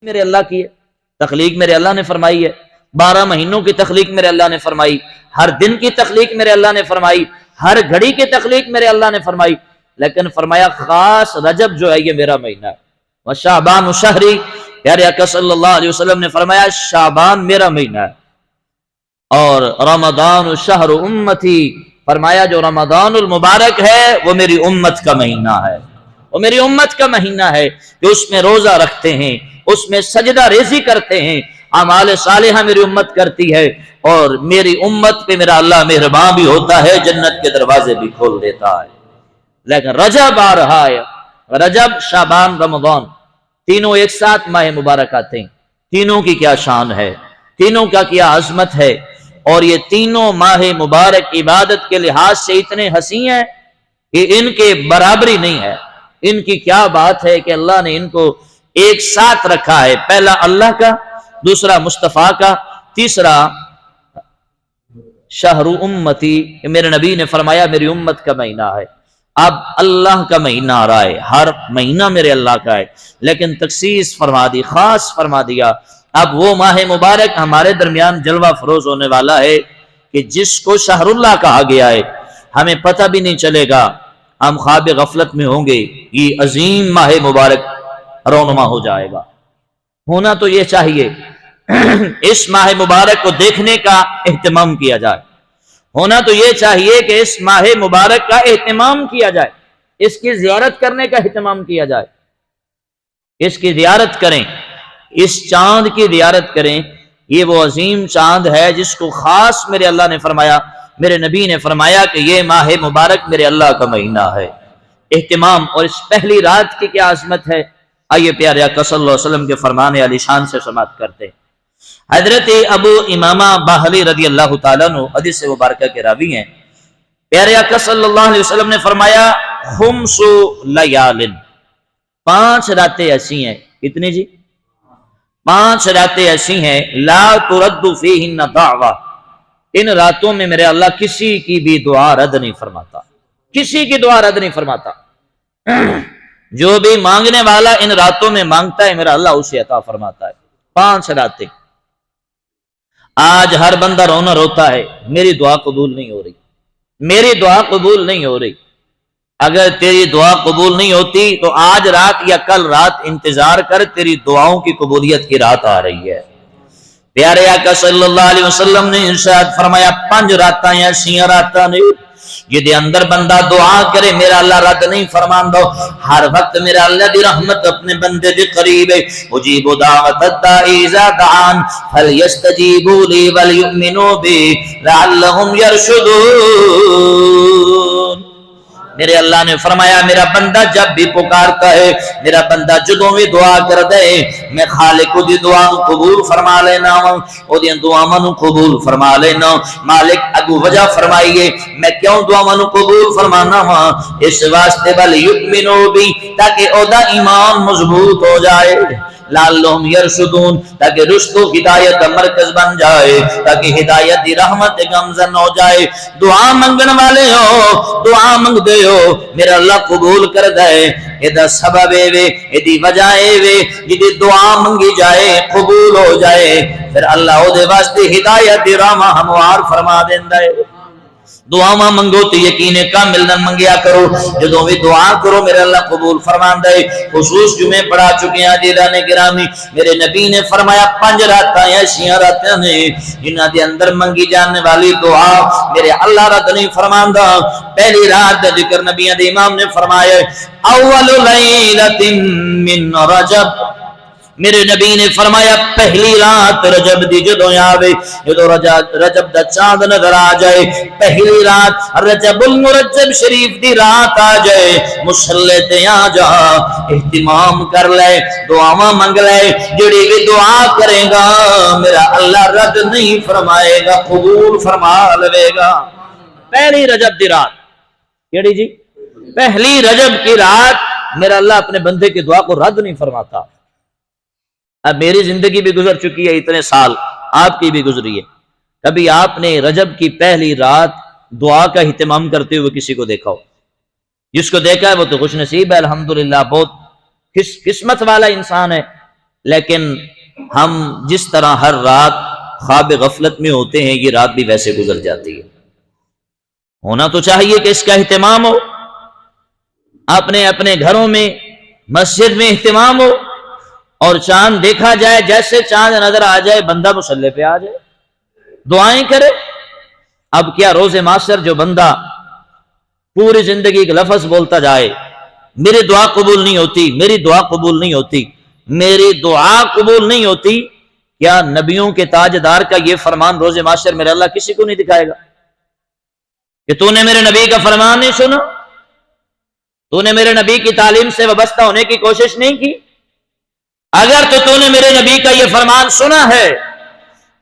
میرے اللہ کی ہے، تخلیق میرے اللہ نے فرمائی ہے، 12 مہینوں کی تخلیق میرے اللہ نے فرمائی، ہر دن کی تخلیق میرے اللہ نے فرمائی، ہر گھڑی کی تخلیق میرے اللہ نے فرمائی، لیکن فرمایا خاص رجب جو ہے یہ میرا مہینہ ہے۔ وشعبان شہری، پیارے آقا صلی اللہ علیہ وسلم نے فرمایا شعبان میرا مہینہ ہے، اور رمضان شہر امتی، فرمایا جو رمضان المبارک ہے وہ میری امت کا مہینہ ہے، وہ میری امت کا مہینہ ہے کہ اس میں روزہ رکھتے ہیں، اس میں سجدہ ریزی کرتے ہیں، اعمال صالحہ میری امت کرتی ہے، اور میری امت پہ میرا اللہ مہربان بھی ہوتا ہے، جنت کے دروازے بھی کھول دیتا ہے۔ لیکن رجب آ رہا ہے، رجب شعبان رمضان تینوں ایک ساتھ ماہ مبارک آتے ہیں، تینوں کی کیا شان ہے، تینوں کا کیا عظمت ہے، اور یہ تینوں ماہ مبارک عبادت کے لحاظ سے اتنے حسین ہیں کہ ان کے برابری نہیں ہے۔ ان کی کیا بات ہے کہ اللہ نے ان کو ایک ساتھ رکھا ہے، پہلا اللہ کا، دوسرا مصطفیٰ کا، تیسرا شہر امتی، میرے نبی نے فرمایا میری امت کا مہینہ ہے۔ اب اللہ کا مہینہ آ رہا ہے، ہر مہینہ میرے اللہ کا ہے، لیکن تخصیص فرما دی، خاص فرما دیا، اب وہ ماہ مبارک ہمارے درمیان جلوہ فروز ہونے والا ہے کہ جس کو شہر اللہ کہا گیا ہے، ہمیں پتہ بھی نہیں چلے گا، ہم خواب غفلت میں ہوں گے، یہ عظیم ماہ مبارک رونما ہو جائے گا۔ ہونا تو یہ چاہیے اس ماہ مبارک کو دیکھنے کا اہتمام کیا جائے، ہونا تو یہ چاہیے کہ اس ماہ مبارک کا اہتمام کیا جائے، اس کی زیارت کرنے کا اہتمام کیا جائے، اس کی زیارت کریں، اس چاند کی زیارت کریں۔ یہ وہ عظیم چاند ہے جس کو خاص میرے اللہ نے فرمایا، میرے نبی نے فرمایا کہ یہ ماہ مبارک میرے اللہ کا مہینہ ہے۔ اہتمام، اور اس پہلی رات کی کیا عظمت ہے، آئیے پیارے آقا صلی اللہ علیہ وسلم کے فرمان علی شان سے سماعت کرتے ہیں۔ حضرت ابو امامہ باہلی رضی اللہ تعالیٰ عنہ حدیث مبارکہ کے راوی ہیں، پیارے آقا صلی اللہ علیہ وسلم نے فرمایا خمس لیال، 5 راتیں ایسی ہیں، کتنی جی؟ 5 راتیں ایسی ہیں، لا ترد فیہن دعوہ، ان راتوں میں میرے اللہ کسی کی بھی دعا رد نہیں فرماتا، کسی کی دعا رد نہیں فرماتا، جو بھی مانگنے والا ان راتوں میں مانگتا ہے میرا اللہ اسے عطا فرماتا ہے۔ 5 راتیں۔ آج ہر بندہ رونا روتا ہے، میری دعا قبول نہیں ہو رہی، میری دعا قبول نہیں ہو رہی۔ اگر تیری دعا قبول نہیں ہوتی تو آج رات یا کل رات انتظار کر، تیری دعاؤں کی قبولیت کی رات آ رہی ہے۔ پیارے آقا صلی اللہ علیہ وسلم نے ارشاد فرمایا 5 راتاں ایسیاں راتاں نے جدے اندر بندہ دعا کرے میرا اللہ رد نہیں فرماندو، ہر وقت میرا اللہ دی رحمت اپنے بندے دے قریب ہے۔ اجیب دعوت الداعی اذا دعان فلیستجیبوا لی ولیؤمنوا بی لعلہم یرشدون۔ میرے اللہ نے فرمایا میرا بندہ جب بھی پکارتا ہے، میرا بندہ جدوں بھی دعا کر دے، میں خالق دی دعا نو قبول فرما لینا ہوں، او دی دعاواں نو قبول فرما لینا۔ مالک اگو وجہ فرمائیے میں کیوں دعاواں نو قبول فرمانا ہوں، اس واسطے بل یؤمنو بھی تاکہ او دا ایمان مضبوط ہو جائے، لعلہم یرشدون تاکہ رشد و ہدایت کا مرکز بن جائے، تاکہ ہدایت دی رحمت گمزن ہو جائے۔ دعا منگن والے ہو، دعا منگ دے ہو، میرا اللہ قبول کر دے، یہ سبب ہے، یہ وجہ ہے جدی دعا منگی جائے قبول ہو جائے، پھر اللہ او دے واسطے ہدایت دی راہ ہموار فرما دیندا ہے۔ دعاواں منگو تو یقین کامل نہ منگیا کرو، جدوں بھی دعا کرو میرے اللہ قبول فرماندا ہے۔ خصوص جمعے پڑھا چکے ہیں عزیزان گرامی، میرے نبی نے فرمایا 5 راتاں ایسیاں راتاں نے جنہاں دے اندر منگی جانے والی دعا میرے اللہ رد نہیں فرماندا۔ پہلی رات دا ذکر نبیوں دے امام نے فرمایا اول لیلۃ من رجب، میرے نبی نے فرمایا پہلی رات رجب دی جدوں آوے، جدوں رجب دا چاند نظر آ جائے، پہلی رات رجب المرجب شریف دی رات آ جائے، مصلی تے آ جا، اہتمام کر لے، دعاواں منگ لے، جڑی بھی دعا کرے گا میرا اللہ رد نہیں فرمائے گا، قبول فرما لے گا۔ پہلی رجب دی رات، کیڑی جی؟ پہلی رجب کی رات میرا اللہ اپنے بندے کی دعا کو رد نہیں فرماتا۔ اب میری زندگی بھی گزر چکی ہے اتنے سال، آپ کی بھی گزری ہے، کبھی آپ نے رجب کی پہلی رات دعا کا اہتمام کرتے ہوئے کسی کو دیکھا ہو؟ جس کو دیکھا ہے وہ تو خوش نصیب ہے، الحمدللہ بہت قسمت والا انسان ہے۔ لیکن ہم جس طرح ہر رات خواب غفلت میں ہوتے ہیں یہ رات بھی ویسے گزر جاتی ہے۔ ہونا تو چاہیے کہ اس کا اہتمام ہو، اپنے اپنے گھروں میں مسجد میں اہتمام ہو، اور چاند دیکھا جائے، جیسے چاند نظر آ جائے بندہ مصلی پہ آ جائے، دعائیں کرے۔ اب کیا روز معاشر جو بندہ پوری زندگی کا لفظ بولتا جائے میری دعا قبول نہیں ہوتی، میری دعا قبول نہیں ہوتی، میری دعا قبول نہیں ہوتی، کیا نبیوں کے تاجدار کا یہ فرمان روز معاشر میرے اللہ کسی کو نہیں دکھائے گا کہ تو نے میرے نبی کا فرمان نہیں سنا، تو نے میرے نبی کی تعلیم سے وابستہ ہونے کی کوشش نہیں کی؟ اگر تو نے میرے نبی کا یہ فرمان سنا ہے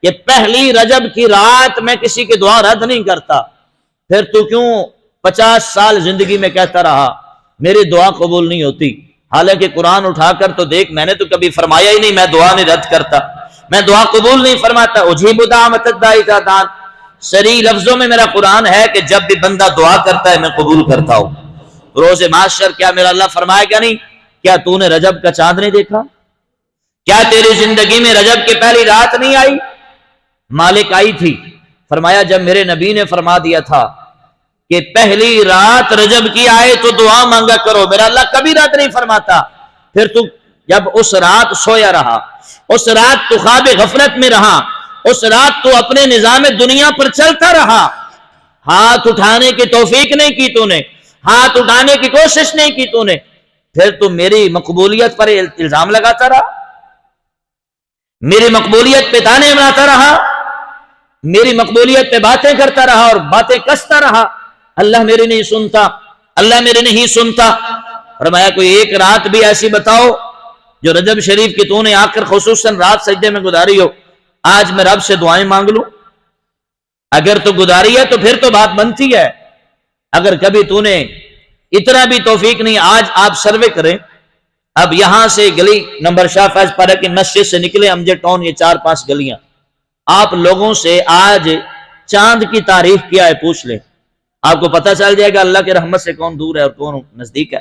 کہ پہلی رجب کی رات میں کسی کی دعا رد نہیں کرتا، پھر تو کیوں 50 سال زندگی میں کہتا رہا میری دعا قبول نہیں ہوتی؟ حالانکہ قرآن اٹھا کر تو دیکھ، میں نے تو کبھی فرمایا ہی نہیں میں دعا نہیں رد کرتا، میں دعا قبول نہیں فرماتا۔ اجیب دعوت الداعی اذا دعان، صریح لفظوں میں میرا قرآن ہے کہ جب بھی بندہ دعا کرتا ہے میں قبول کرتا ہوں۔ روز محشر کیا میرا اللہ فرمائے گا نہیں کیا تو نے رجب کا چاند نہیں دیکھا؟ کیا تیری زندگی میں رجب کی پہلی رات نہیں آئی؟ مالک آئی تھی، فرمایا جب میرے نبی نے فرما دیا تھا کہ پہلی رات رجب کی آئے تو دعا مانگا کرو، میرا اللہ کبھی رات نہیں فرماتا۔ پھر تو جب اس رات سویا رہا، اس رات تو خواب غفلت میں رہا، اس رات تو اپنے نظام دنیا پر چلتا رہا، ہاتھ اٹھانے کی توفیق نہیں کی تو نے، ہاتھ اٹھانے کی کوشش نہیں کی تو نے، پھر تو میری مقبولیت پر الزام لگاتا رہا، میری مقبولیت پہ تانے بناتا رہا، میری مقبولیت پہ باتیں کرتا رہا اور باتیں کستا رہا۔ اللہ میری نہیں سنتا، اللہ میری نہیں سنتا۔ فرمایا کوئی ایک رات بھی ایسی بتاؤ جو رجب شریف کی تو نے آ کر خصوصاً رات سجدے میں گزاری ہو، آج میں رب سے دعائیں مانگ لوں۔ اگر تو گزاری ہے تو پھر تو بات بنتی ہے۔ اگر کبھی تو نے اتنا بھی توفیق نہیں، آج آپ سروے کریں، اب یہاں سے گلی نمبر شاہ فیض پارک کی مسجد سے نکلے امجد ٹاؤن، یہ 4-5 گلیاں، آپ لوگوں سے آج چاند کی تاریخ کیا ہے پوچھ لیں، آپ کو پتہ چل جائے گا اللہ کی رحمت سے کون دور ہے اور کون نزدیک ہے،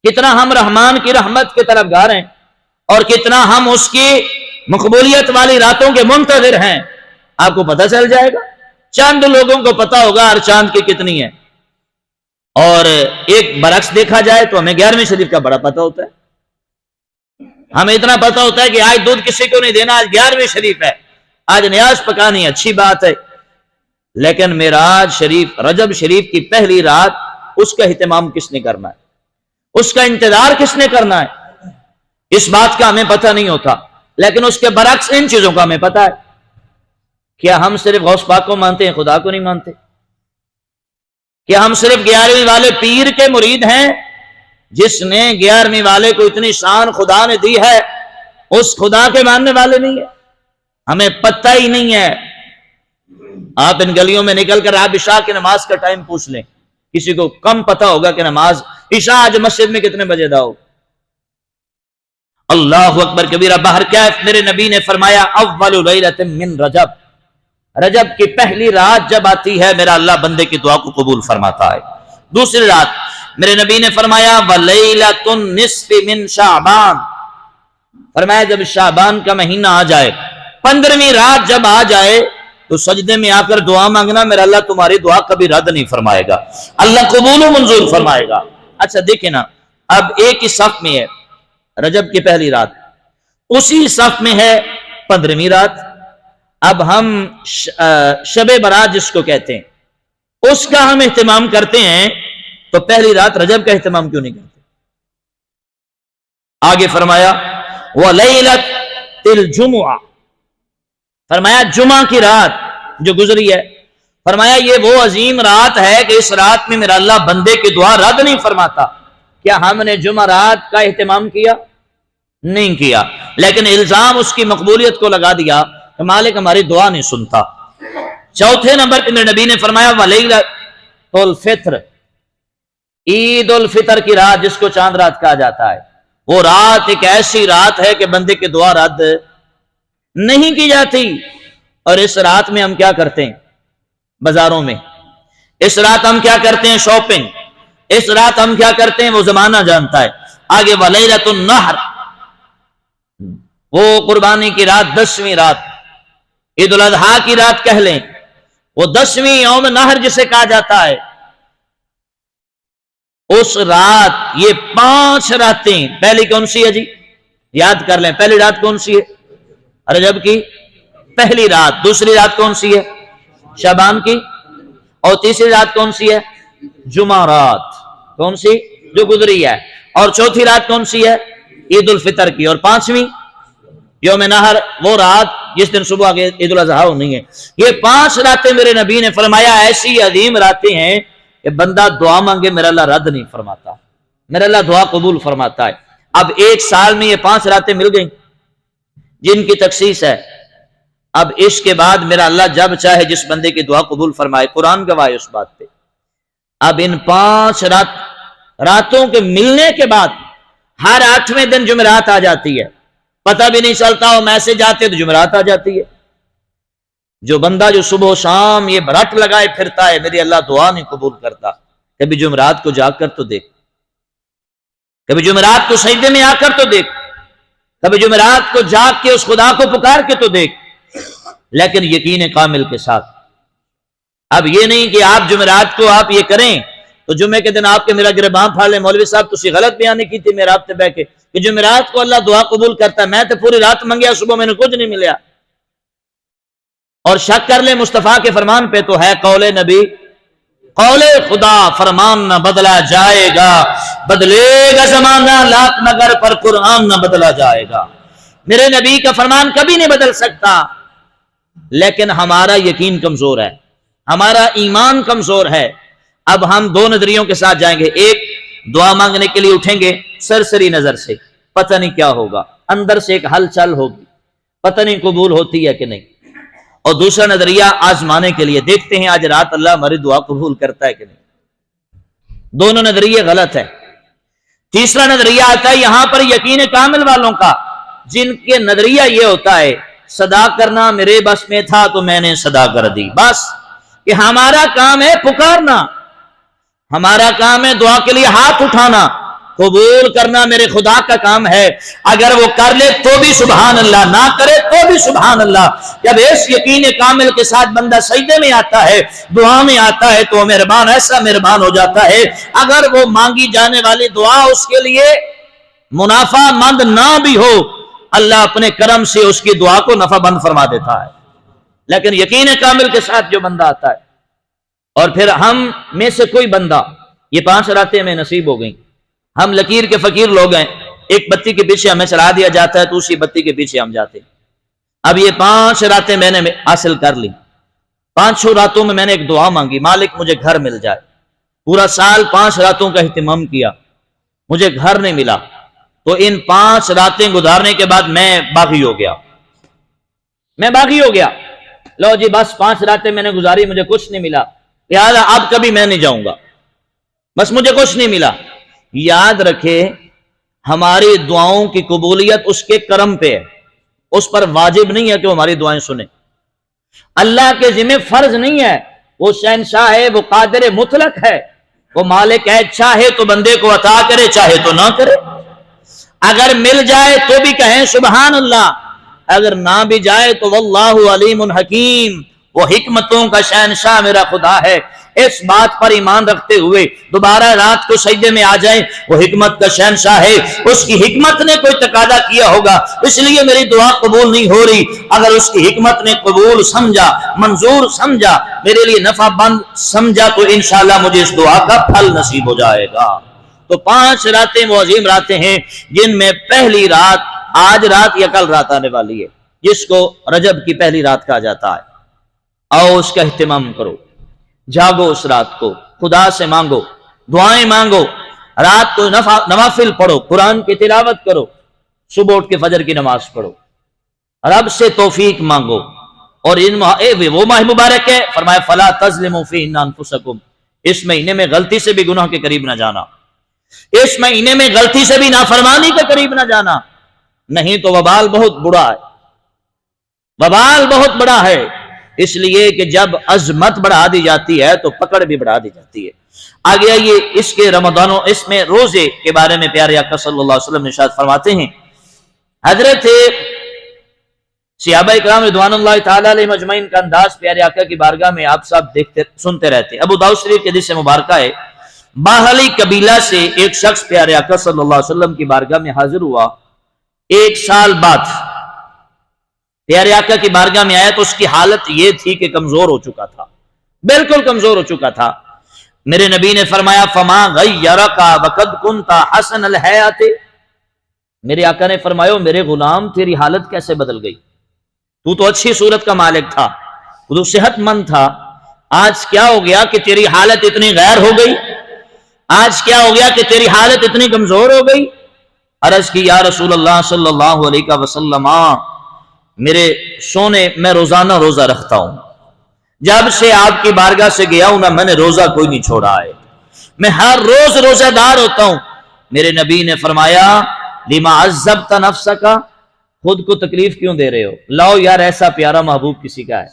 کتنا ہم رحمان کی رحمت کے طرفدار ہیں اور کتنا ہم اس کی مقبولیت والی راتوں کے منتظر ہیں، آپ کو پتہ چل جائے گا۔ چند لوگوں کو پتہ ہوگا ہر چاند کی کتنی ہے، اور ایک برعکس دیکھا جائے تو ہمیں 11ویں شریف کا بڑا پتہ ہوتا ہے، ہمیں اتنا پتہ ہوتا ہے کہ آج دودھ کسی کو نہیں دینا، آج 11ویں شریف ہے، آج نیاز پکانی، اچھی بات ہے، لیکن معراج شریف رجب شریف کی پہلی رات اس کا اہتمام کس نے کرنا ہے، اس کا انتظار کس نے کرنا ہے، اس بات کا ہمیں پتہ نہیں ہوتا۔ لیکن اس کے برعکس ان چیزوں کا ہمیں پتہ ہے۔ کیا ہم صرف غوث پاک کو مانتے ہیں، خدا کو نہیں مانتے؟ کیا ہم صرف 11ویں والے پیر کے مرید ہیں؟ جس نے 11ویں والے کو اتنی شان خدا نے دی ہے اس خدا کے ماننے والے نہیں ہیں؟ ہمیں پتہ ہی نہیں ہے۔ آپ ان گلیوں میں نکل کر آپ عشاء کی نماز کا ٹائم پوچھ لیں، کسی کو کم پتہ ہوگا کہ نماز عشاء آج مسجد میں کتنے بجے دا ہو۔ اللہ اکبر کبیرہ۔ باہر کیف میرے نبی نے فرمایا اول لیلۃ من رجب، رجب کی پہلی رات جب آتی ہے میرا اللہ بندے کی دعا کو قبول فرماتا ہے۔ دوسری رات میرے نبی نے فرمایا ولیلۃ النصف من شعبان، فرمایا جب شعبان کا مہینہ آ جائے، 15ویں رات جب آ جائے تو سجدے میں آ کر دعا مانگنا، میرا اللہ تمہاری دعا کبھی رد نہیں فرمائے گا، اللہ قبول و منظور فرمائے گا۔ اچھا دیکھیں نا، اب ایک ہی صف میں ہے رجب کی پہلی رات، اسی صف میں ہے 15ویں رات۔ اب ہم شب برات جس کو کہتے ہیں اس کا ہم اہتمام کرتے ہیں، تو پہلی رات رجب کا اہتمام کیوں نہیں کرتے؟ آگے فرمایا وَلَيْلَةِ الْجُمُعَةِ، فرمایا جمعہ کی رات جو گزری ہے، فرمایا یہ وہ عظیم رات ہے کہ اس رات میں میرا اللہ بندے کی دعا رد نہیں فرماتا۔ کیا ہم نے جمعہ رات کا اہتمام کیا؟ نہیں کیا، لیکن الزام اس کی مقبولیت کو لگا دیا کہ مالک ہماری دعا نہیں سنتا۔ چوتھے نمبر پہ میرے نبی نے فرمایا ولیلۃ الفطر، عید الفطر کی رات جس کو چاند رات کہا جاتا ہے، وہ رات ایک ایسی رات ہے کہ بندے کی دعا رد نہیں کی جاتی۔ اور اس رات میں ہم کیا کرتے ہیں؟ بازاروں میں اس رات ہم کیا کرتے ہیں؟ شاپنگ۔ اس رات ہم کیا کرتے ہیں؟ وہ زمانہ جانتا ہے۔ آگے ولیلۃ النحر، وہ قربانی کی رات 10ویں رات، عید الاضحیٰ کی رات کہہ لیں، وہ 10ویں یوم نہر جسے کہا جاتا ہے، اس رات یہ 5 راتیں، پہلی کون سی ہے جی؟ یاد کر لیں، پہلی رات کون سی ہے؟ رجب کی پہلی رات۔ دوسری رات کون سی ہے؟ شعبان کی۔ اور تیسری رات کون سی ہے؟ جمعرات، کون سی؟ جو گزری ہے۔ اور چوتھی رات کون سی ہے؟ عید الفطر کی۔ اور 5ویں یوم نہر، وہ رات جس دن صبح کے عید الاضحیٰ ہونی ہے۔ یہ 5 راتیں میرے نبی نے فرمایا ایسی عظیم راتیں ہیں کہ بندہ دعا مانگے میرا اللہ رد نہیں فرماتا، میرا اللہ دعا قبول فرماتا ہے۔ اب ایک سال میں یہ 5 راتیں مل گئیں جن کی تخصیص ہے۔ اب اس کے بعد میرا اللہ جب چاہے جس بندے کی دعا قبول فرمائے، قرآن گواہ ہے اس بات پہ۔ اب ان 5 راتوں کے ملنے کے بعد ہر 8ویں دن جمعرات آ جاتی ہے، پتہ بھی نہیں چلتا، وہ میسج آتے تو جمعرات آ جاتی ہے۔ جو بندہ جو صبح و شام یہ رٹ لگائے پھرتا ہے میری اللہ دعا نہیں قبول کرتا، کبھی جمعرات کو جا کر تو دیکھ، کبھی جمعرات کو سجدے میں آ کر تو دیکھ، کبھی جمعرات کو جاگ کے اس خدا کو پکار کے تو دیکھ، لیکن یقین کامل کے ساتھ۔ اب یہ نہیں کہ آپ جمعرات کو آپ یہ کریں تو جمعے کے دن آپ کے میرا گربان پھاڑ لیں، مولوی صاحب تسی غلط بیانی کی تھی میرا آپ تے بہ کے کہ جمعرات کو اللہ دعا قبول کرتا ہے، میں تو پوری رات منگیا صبح میں نے کچھ نہیں ملیا۔ اور شک کر لیں مصطفیٰ کے فرمان پہ تو ہے قول نبی، قول خدا، فرمان نہ بدلا جائے گا، بدلے گا زمانہ لاکھ مگر پر قرآن نہ بدلا جائے گا۔ میرے نبی کا فرمان کبھی نہیں بدل سکتا، لیکن ہمارا یقین کمزور ہے، ہمارا ایمان کمزور ہے۔ اب ہم 2 نظریوں کے ساتھ جائیں گے، ایک دعا مانگنے کے لیے اٹھیں گے سرسری نظر سے، پتہ نہیں کیا ہوگا، اندر سے ایک ہلچل ہوگی، پتہ نہیں قبول ہوتی ہے کہ نہیں۔ اور دوسرا نظریہ آزمانے کے لیے، دیکھتے ہیں آج رات اللہ ہماری دعا قبول کرتا ہے کہ نہیں۔ دونوں نظریے غلط ہے۔ تیسرا نظریہ آتا ہے یہاں پر یقین کامل والوں کا، جن کے نظریہ یہ ہوتا ہے صدا کرنا میرے بس میں تھا تو میں نے صدا کر دی، بس کہ ہمارا کام ہے پکارنا، ہمارا کام ہے دعا کے لیے ہاتھ اٹھانا، قبول کرنا میرے خدا کا کام ہے۔ اگر وہ کر لے تو بھی سبحان اللہ، نہ کرے تو بھی سبحان اللہ۔ جب اس یقین کامل کے ساتھ بندہ سجدے میں آتا ہے، دعا میں آتا ہے، تو وہ مہربان ایسا مہربان ہو جاتا ہے، اگر وہ مانگی جانے والی دعا اس کے لیے منافع مند نہ بھی ہو، اللہ اپنے کرم سے اس کی دعا کو نفع بند فرما دیتا ہے۔ لیکن یقین کامل کے ساتھ جو بندہ آتا ہے، اور پھر ہم میں سے کوئی بندہ، یہ 5 راتیں ہمیں نصیب ہو گئیں، ہم لکیر کے فقیر لوگ ہیں، ایک بتی کے پیچھے ہمیں چلا دیا جاتا ہے تو اسی بتی کے پیچھے ہم جاتے ہیں۔ اب یہ 5 راتیں میں نے حاصل کر لی، 5 راتوں میں نے ایک دعا مانگی، مالک مجھے گھر مل جائے۔ پورا سال 5 راتوں کا اہتمام کیا، مجھے گھر نہیں ملا، تو ان 5 راتیں گزارنے کے بعد میں باغی ہو گیا، میں باغی ہو گیا، لو جی بس 5 راتیں میں نے گزاری، مجھے کچھ نہیں ملا، لہٰذا اب کبھی میں نہیں جاؤں گا، بس مجھے کچھ نہیں ملا۔ یاد رکھے ہماری دعاؤں کی قبولیت اس کے کرم پہ ہے، اس پر واجب نہیں ہے کہ وہ ہماری دعائیں سنیں، اللہ کے ذمہ فرض نہیں ہے، وہ شہنشاہ ہے، وہ قادر مطلق ہے، وہ مالک ہے، چاہے تو بندے کو عطا کرے چاہے تو نہ کرے، اگر مل جائے تو بھی کہیں سبحان اللہ، اگر نہ بھی جائے تو واللہ علیم حکیم، وہ حکمتوں کا شہنشاہ میرا خدا ہے۔ اس بات پر ایمان رکھتے ہوئے دوبارہ رات کو سجدے میں آ جائیں، وہ حکمت کا شہنشاہ ہے، اس کی حکمت نے کوئی تقاضا کیا ہوگا اس لیے میری دعا قبول نہیں ہو رہی، اگر اس کی حکمت نے قبول سمجھا، منظور سمجھا، میرے لیے نفع بند سمجھا، تو انشاءاللہ مجھے اس دعا کا پھل نصیب ہو جائے گا۔ تو 5 راتیں وہ عظیم راتیں ہیں جن میں پہلی رات آج رات یا کل رات آنے والی ہے، جس کو رجب کی پہلی رات کہا جاتا ہے۔ آؤ اس کا اہتمام کرو، جاگو اس رات کو، خدا سے مانگو، دعائیں مانگو، رات کو نوافل پڑھو، قرآن کی تلاوت کرو، صبح اٹھ کے فجر کی نماز پڑھو، رب سے توفیق مانگو۔ اور وہ ماہ مبارک ہے، فرمایا فلا تظلموا فیہن انفسکم، اس مہینے میں غلطی سے بھی گناہ کے قریب نہ جانا، اس مہینے میں غلطی سے بھی نافرمانی کے قریب نہ جانا، نہیں تو وبال بہت بڑا ہے، وبال بہت بڑا ہے۔ اس لیے کہ جب عظمت بڑھا دی جاتی ہے تو پکڑ بھی بڑھا دی جاتی ہے۔ آگے آئیے اس کے رمضانوں، اس میں روزے کے بارے میں پیارے آقا صلی اللہ علیہ وسلم نے ارشاد فرماتے ہیں، حضرت صحابہ اکرام رضوان اللہ تعالی علیہ مجمعین کا انداز پیارے آقا کی بارگاہ میں آپ سب سنتے رہتے ہیں۔ ابو داؤد شریف کے حدیث مبارکہ ہے، باہلی قبیلہ سے ایک شخص پیارے آقا صلی اللہ علیہ وسلم کی بارگاہ میں حاضر ہوا، 1 سال بعد پیارے آقا کی بارگاہ میں آیا تو اس کی حالت یہ تھی کہ کمزور ہو چکا تھا، بالکل کمزور ہو چکا تھا۔ میرے نبی نے فرمایا فما غیرک وقد کنت حسن الحیات، میرے آقا نے فرمایا میرے غلام تیری حالت کیسے بدل گئی؟ تو اچھی صورت کا مالک تھا، تو صحت مند تھا، آج کیا ہو گیا کہ تیری حالت اتنی غیر ہو گئی؟ آج کیا ہو گیا کہ تیری حالت اتنی کمزور ہو گئی؟ عرض کی یا رسول اللہ صلی اللہ علیہ وسلم، میرے سونے میں روزانہ روزہ رکھتا ہوں، جب سے آپ کی بارگاہ سے گیا ہوں نا میں نے روزہ کوئی نہیں چھوڑا ہے، میں ہر روز روزہ دار ہوتا ہوں۔ میرے نبی نے فرمایا لما عذبت نفسک، خود کو تکلیف کیوں دے رہے ہو؟ لاؤ یار ایسا پیارا محبوب کسی کا ہے،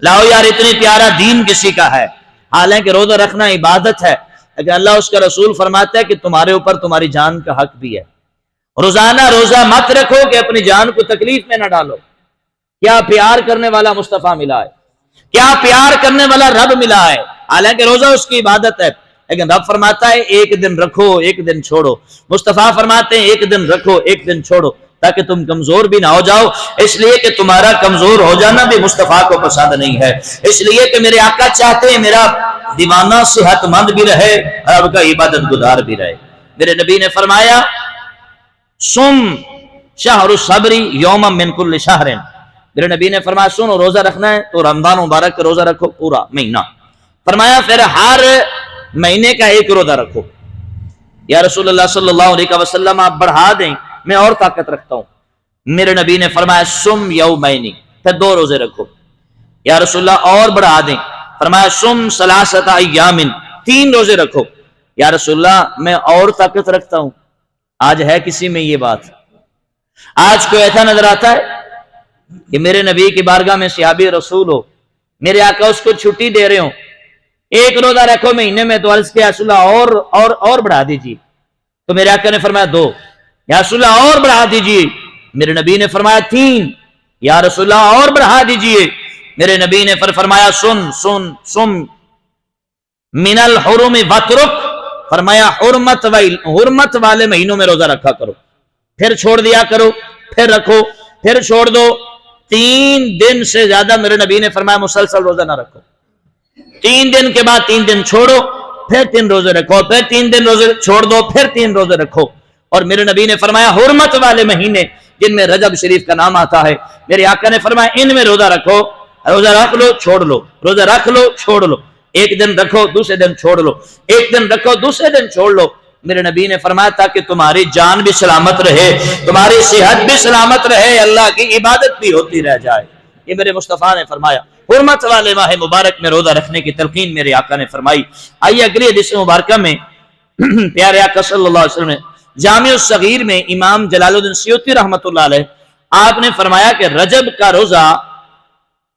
لاؤ یار اتنی پیارا دین کسی کا ہے۔ حالانکہ روزہ رکھنا عبادت ہے، لیکن اللہ اس کا رسول فرماتا ہے کہ تمہارے اوپر تمہاری جان کا حق بھی ہے۔ روزانہ روزہ مت رکھو کہ اپنی جان کو تکلیف میں نہ ڈالو۔ کیا پیار کرنے والا مصطفیٰ ملا ہے، کیا پیار کرنے والا رب ملا ہے۔ حالانکہ روزہ اس کی عبادت ہے، لیکن رب فرماتا ہے ایک دن رکھو ایک دن چھوڑو، مصطفیٰ فرماتے ہیں ایک دن رکھو ایک دن چھوڑو، تاکہ تم کمزور بھی نہ ہو جاؤ، اس لیے کہ تمہارا کمزور ہو جانا بھی مصطفیٰ کو پسند نہیں ہے، اس لیے کہ میرے آقا چاہتے ہیں میرا دیوانہ صحت مند بھی رہے، رب کا عبادت گزار بھی رہے۔ میرے نبی نے فرمایا سم شہر الصبر یوما من کل شہر، میرے نبی نے فرمایا سنو روزہ رکھنا ہے تو رمضان مبارک کا روزہ رکھو پورا مہینہ، فرمایا پھر ہر مہینے کا ایک روزہ رکھو۔ یا رسول اللہ صلی اللہ علیہ وسلم آپ بڑھا دیں، میں اور طاقت رکھتا ہوں۔ میرے نبی نے فرمایا سم یومین، پھر 2 روزے رکھو۔ یا رسول اللہ اور بڑھا دیں، فرمایا سم ثلاثۃ ایام، 3 روزے رکھو۔ یا رسول اللہ میں اور طاقت رکھتا ہوں۔ آج ہے کسی میں یہ بات؟ آج کوئی ایسا نظر آتا ہے کہ میرے نبی کی بارگاہ میں صحابی رسول ہو، میرے آقا اس کو چھٹی دے رہے ہوں، 1 روزہ رکھو مہینے میں، تو عرض کیا رسول اللہ اور بڑھا دیجیے، تو میرے آقا نے فرمایا 2، یا رسول اللہ اور بڑھا دیجیے، میرے نبی نے فرمایا 3، یا رسول اللہ اور بڑھا دیجیے، میرے نبی نے فرمایا سن من الحرم وترک، فرمایا حرمت والے مہینوں میں روزہ رکھا کرو، پھر چھوڑ دیا کرو، پھر رکھو، پھر چھوڑ دو، 3 دن سے زیادہ میرے نبی نے فرمایا مسلسل روزہ نہ رکھو، 3 دن کے بعد 3 دن چھوڑو، پھر 3 روزے رکھو، پھر 3 دن روزے چھوڑ دو، پھر 3 روزے رکھو۔ اور میرے نبی نے فرمایا حرمت والے مہینے جن میں رجب شریف کا نام آتا ہے، میرے آقا نے فرمایا ان میں روزہ رکھو، روزہ رکھ لو چھوڑ لو، روزہ رکھ لو چھوڑ لو، 1 دن رکھو دوسرے دن چھوڑ لو، 1 دن رکھو دوسرے دن چھوڑ لو۔ میرے نبی نے فرمایا تاکہ تمہاری جان بھی سلامت رہے، تمہاری صحت بھی سلامت رہے، اللہ کی عبادت بھی ہوتی رہ جائے۔ یہ میرے مصطفیٰ نے فرمایا۔ حرمت والے ماہ مبارک میں روزہ رکھنے کی تلقین میرے آقا نے فرمائی۔ آئیے اگلی حدیث مبارکہ میں پیارے آقا صلی اللہ علیہ وسلم نے جامع الصغیر میں امام جلال الدین سیوطی رحمۃ اللہ علیہ آپ نے فرمایا کہ رجب کا روزہ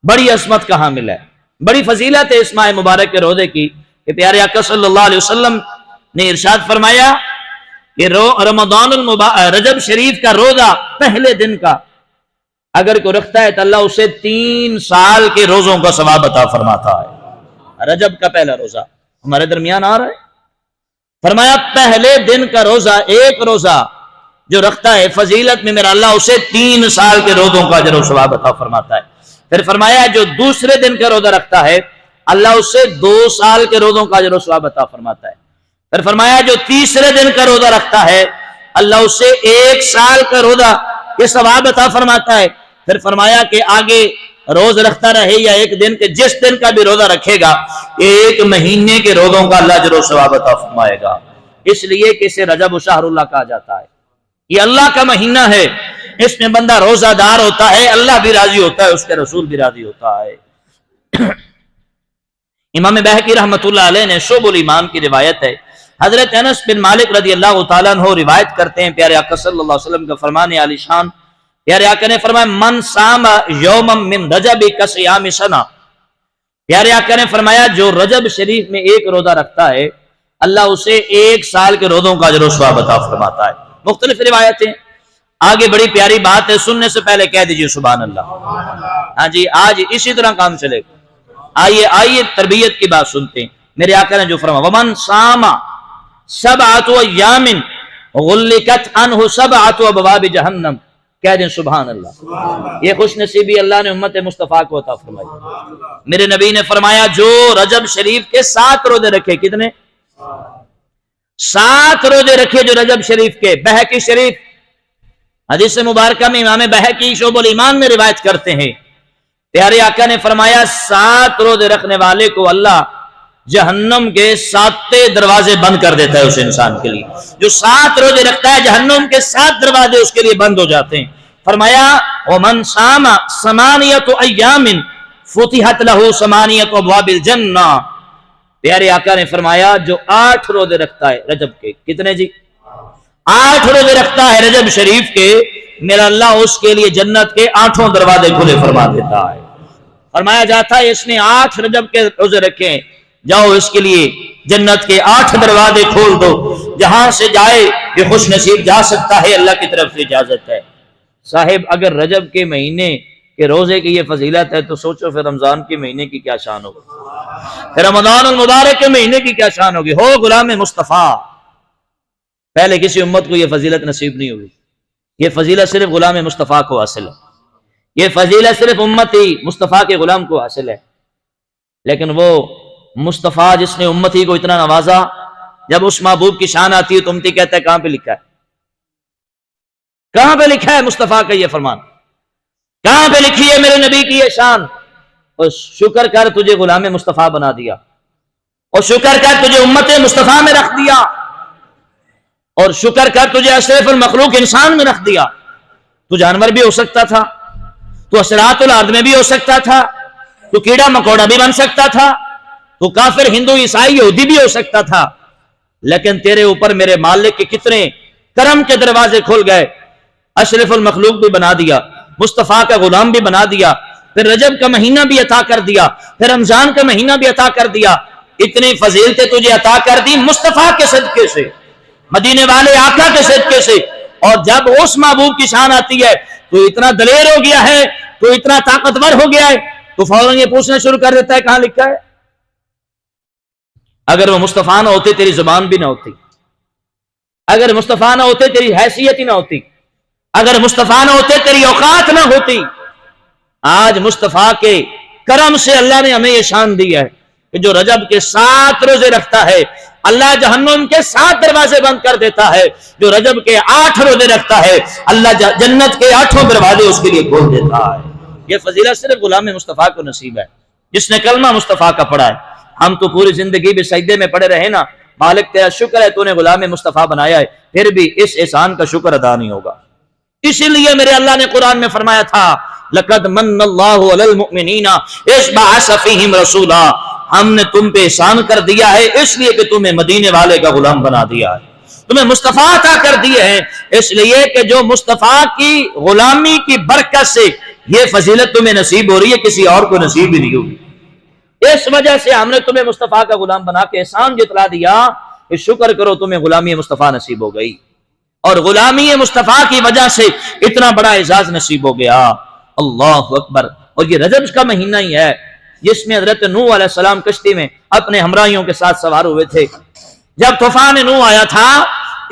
بڑی عظمت کا حامل ہے، بڑی فضیلت ہے اس ماہ مبارک کے روزے کی، کہ پیارے آقا صلی اللہ علیہ وسلم نے ارشاد فرمایا کہ رمضان رجب شریف کا روزہ پہلے دن کا اگر کوئی رکھتا ہے تو اللہ اسے 3 سال کے روزوں کا ثواب عطا فرماتا ہے۔ رجب کا پہلا روزہ ہمارے درمیان آ رہا ہے، فرمایا پہلے دن کا روزہ، ایک روزہ جو رکھتا ہے فضیلت میں میرا اللہ اسے 3 سال کے روزوں کا اجر و ثواب عطا فرماتا ہے۔ پھر فرمایا جو دوسرے دن کا روزہ رکھتا ہے اللہ اسے 2 سال کے روزوں کا اجر و ثواب عطا فرماتا ہے۔ پھر فرمایا جو تیسرے دن کا روزہ رکھتا ہے اللہ اسے 1 سال کا روزہ یہ ثواب عطا فرماتا ہے۔ پھر فرمایا کہ آگے روز رکھتا رہے یا 1 دن کے، جس دن کا بھی روزہ رکھے گا 1 مہینے کے روزوں کا اللہ اجر و ثواب عطا فرمائے گا۔ اس لیے کہ اسے رجب شہر اللہ کہا جاتا ہے، یہ اللہ کا مہینہ ہے، اس میں بندہ روزہ دار ہوتا ہے، اللہ بھی راضی ہوتا ہے، اس کے رسول بھی راضی ہوتا ہے۔ امام بہقی رحمۃ اللہ علیہ نے شعب الایمان کی روایت ہے، حضرت انس بن مالک رضی اللہ تعالیٰ عنہ روایت کرتے ہیں، پیارے آقا صلی اللہ علیہ وسلم کا فرمان عالی شان، پیارے آقا نے فرمایا من صام یوما من رجب کصیام سنہ، پیارے آقا نے فرمایا جو رجب شریف میں 1 روزہ رکھتا ہے اللہ اسے 1 سال کے روزوں کا اجر و ثواب عطا فرماتا ہے۔ مختلف روایتیں آگے بڑی پیاری بات ہے، سننے سے پہلے کہہ دیجئے سبحان اللہ۔ ہاں جی، آج اسی طرح کام چلے گا۔ آئیے تربیت کی بات سنتے ہیں۔ میرے آقا نے جو فرمایا ومن صام سبعۃ ایام غلقت عنہ سبعۃ ابواب جہنم، کہہ دیں سبحان اللہ۔ یہ خوش نصیبی اللہ نے امت مصطفیٰ کو عطا فرمائی۔ میرے نبی نے فرمایا جو رجب شریف کے 7 روزے رکھے، کتنے؟ 7 روزے رکھے جو رجب شریف کے، بہقی شریف حدیث مبارکہ میں امام بہقی شعب الایمان میں روایت کرتے ہیں، پیارے آقا نے فرمایا 7 روزے رکھنے والے کو اللہ جہنم کے 7 دروازے بند کر دیتا ہے اس انسان کے لیے۔ جو 7 روزے رکھتا ہے جہنم کے 7 دروازے اس کے لیے بند ہو جاتے ہیں۔ فرمایا ومن صام 8 ایام فتحت لہ 8 ابواب الجنہ، پیارے آقا نے فرمایا جو 8 روزے رکھتا ہے رجب کے، کتنے جی؟ 8 روزے رکھتا ہے رجب شریف کے، میرا اللہ اس کے لیے جنت کے 8 دروازے کھلے فرما دیتا ہے۔ فرمایا جاتا ہے اس نے 8 رجب کے روزے رکھے، جاؤ اس کے لیے جنت کے 8 دروازے کھول دو، جہاں سے جائے یہ خوش نصیب جا سکتا ہے، اللہ کی طرف سے اجازت ہے۔ صاحب اگر رجب کے مہینے کے روزے کی یہ فضیلت ہے تو سوچو پھر رمضان کے مہینے کی کیا شان ہوگی، پھر رمضان المبارک کے مہینے کی کیا شان ہوگی۔ ہو غلام مصطفیٰ، پہلے کسی امت کو یہ فضیلت نصیب نہیں ہوئی، یہ فضیلت صرف غلام مصطفیٰ کو حاصل ہے، یہ فضیلت صرف امتی مصطفیٰ کے غلام کو حاصل ہے۔ لیکن وہ مصطفیٰ جس نے امتی کو اتنا نوازا، جب اس محبوب کی شان آتی ہے تو امتی کہتا ہے کہاں پہ لکھا ہے، کہاں پہ لکھا ہے مصطفیٰ کا یہ فرمان، کہاں پہ لکھی ہے میرے نبی کی یہ شان؟ اور شکر کر تجھے غلام مصطفیٰ بنا دیا، اور شکر کر تجھے امت مصطفیٰ میں رکھ دیا، اور شکر کر تجھے اشرف المخلوق انسان میں رکھ دیا۔ تو جانور بھی ہو سکتا تھا، تو حشرات الارض میں بھی ہو سکتا تھا، تو کیڑا مکوڑا بھی بن سکتا تھا، تو کافر ہندو عیسائی یہودی بھی ہو سکتا تھا، لیکن تیرے اوپر میرے مالک کے کتنے کرم کے دروازے کھل گئے، اشرف المخلوق بھی بنا دیا، مصطفیٰ کا غلام بھی بنا دیا، پھر رجب کا مہینہ بھی عطا کر دیا، پھر رمضان کا مہینہ بھی عطا کر دیا، اتنی فضیلتیں تجھے عطا کر دی مصطفیٰ کے صدقے سے، مدینے والے آقا کے صدقے سے۔ اور جب اس محبوب کی شان آتی ہے تو اتنا دلیر ہو گیا ہے، تو اتنا طاقتور ہو گیا ہے، تو فوراً یہ پوچھنا شروع کر دیتا ہے کہاں لکھا ہے۔ اگر وہ مصطفیٰ نہ ہوتے تیری زبان بھی نہ ہوتی، اگر مصطفیٰ نہ ہوتے تیری حیثیت ہی نہ ہوتی، اگر مصطفیٰ نہ ہوتے تیری اوقات نہ ہوتی۔ آج مصطفیٰ کے کرم سے اللہ نے ہمیں یہ شان دی ہے کہ جو رجب کے 7 روزے رکھتا ہے اللہ جہنم کے 7 دروازے بند کر دیتا ہے، جو رجب کے 8 روزے رکھتا ہے اللہ جنت کے 8 دروازے اس کے لیے کھول دیتا ہے۔ یہ فضیلت صرف غلام مصطفیٰ کو نصیب ہے، جس نے کلمہ مصطفیٰ کا پڑھا ہے۔ ہم تو پوری زندگی بھی سجدے میں پڑے رہے نا، مالک تیرا شکر ہے تو نے غلام مصطفیٰ بنایا ہے، پھر بھی اس احسان کا شکر ادا نہیں ہوگا۔ اسی لیے میرے اللہ نے قرآن میں فرمایا تھا لَقَدْ مَنَّ اللَّهُ عَلَى الْمُؤْمِنِينَ إِذْ بَعَثَ فِيهِمْ رَسُولًا، ہم نے تم پہ احسان کر دیا ہے اس لیے کہ تمہیں مدینے والے کا غلام بنا دیا ہے، تمہیں مصطفیٰ عطا کر دیے ہیں، اس لیے کہ جو مصطفیٰ کی غلامی کی برکت سے یہ فضیلت تمہیں نصیب ہو رہی ہے، کسی اور کو نصیب ہی نہیں ہوگی۔ اس وجہ سے ہم نے تمہیں مصطفیٰ کا غلام بنا کے احسان جتلا دیا کہ شکر کرو تمہیں غلامی مصطفیٰ نصیب ہو گئی، اور غلامی مصطفیٰ کی وجہ سے اتنا بڑا اعزاز نصیب ہو گیا۔ اللہ اکبر۔ اور یہ رجب کا مہینہ ہی ہے جس میں حضرت نوح علیہ السلام کشتی میں اپنے ہمراہیوں کے ساتھ سوار ہوئے تھے۔ جب طوفان نوح آیا تھا